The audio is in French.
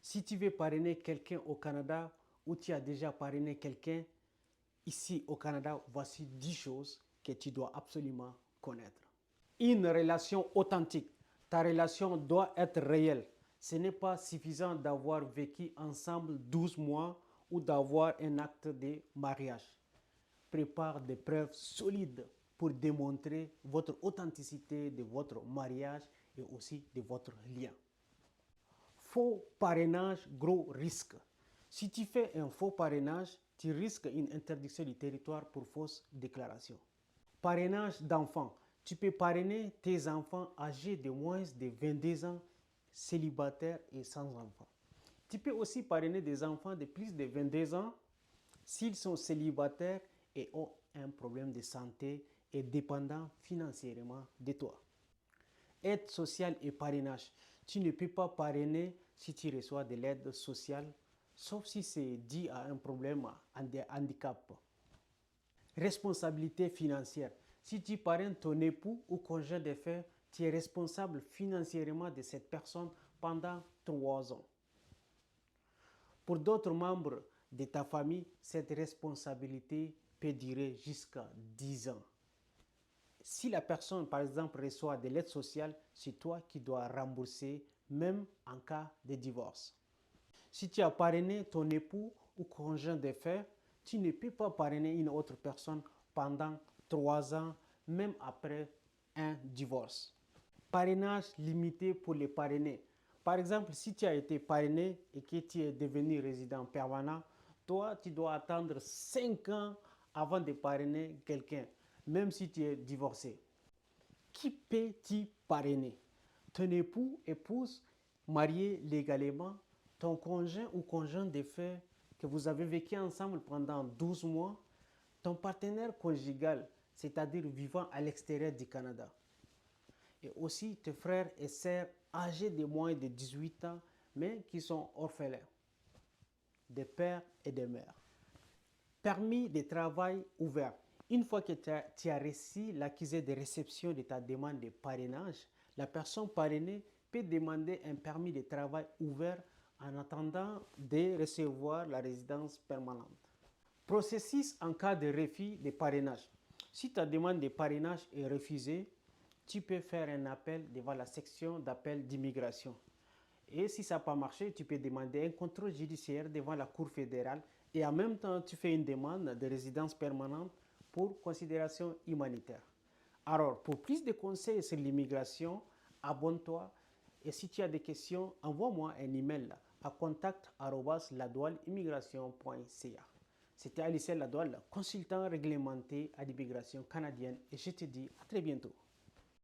Si tu veux parrainer quelqu'un au Canada ou tu as déjà parrainé quelqu'un ici au Canada, voici 10 choses que tu dois absolument connaître. Une relation authentique. Ta relation doit être réelle. Ce n'est pas suffisant d'avoir vécu ensemble 12 mois ou d'avoir un acte de mariage. Prépare des preuves solides pour démontrer votre authenticité de votre mariage et aussi de votre lien. Faux parrainage, gros risque. Si tu fais un faux parrainage, tu risques une interdiction du territoire pour fausse déclaration. Parrainage d'enfants. Tu peux parrainer tes enfants âgés de moins de 22 ans, célibataires et sans enfants. Tu peux aussi parrainer des enfants de plus de 22 ans s'ils sont célibataires et ont un problème de santé et dépendants financièrement de toi. Aide sociale et parrainage. Tu ne peux pas parrainer si tu reçois de l'aide sociale, sauf si c'est dû à un problème, à un handicap. Responsabilité financière. Si tu parraines ton époux ou conjoint de fait, tu es responsable financièrement de cette personne pendant 3 ans. Pour d'autres membres de ta famille, cette responsabilité peut durer jusqu'à 10 ans. Si la personne, par exemple, reçoit de l'aide sociale, c'est toi qui dois rembourser, même en cas de divorce. Si tu as parrainé ton époux ou conjoint de fait, tu ne peux pas parrainer une autre personne pendant 3 ans, même après un divorce. Parrainage limité pour les parrainés. Par exemple, si tu as été parrainé et que tu es devenu résident permanent, toi, tu dois attendre 5 ans avant de parrainer quelqu'un, même si tu es divorcé. Qui peut-tu parrainer? Ton époux, épouse, marié légalement, ton conjoint ou conjoint de fait que vous avez vécu ensemble pendant 12 mois, ton partenaire conjugal, c'est-à-dire vivant à l'extérieur du Canada. Et aussi tes frères et sœurs âgés de moins de 18 ans, mais qui sont orphelins, des pères et des mères. Permis de travail ouvert. Une fois que tu as reçu l'accusé de réception de ta demande de parrainage, la personne parrainée peut demander un permis de travail ouvert en attendant de recevoir la résidence permanente. Processus en cas de refus de parrainage. Si ta demande de parrainage est refusée, tu peux faire un appel devant la section d'appel d'immigration. Et si ça n'a pas marché, tu peux demander un contrôle judiciaire devant la Cour fédérale et en même temps, tu fais une demande de résidence permanente pour considération humanitaire. Alors, pour plus de conseils sur l'immigration, abonne-toi et si tu as des questions, envoie-moi un email à contact@ladouaneimmigration.ca. C'était Alicel Ladouane, consultant réglementé à l'immigration canadienne et je te dis à très bientôt.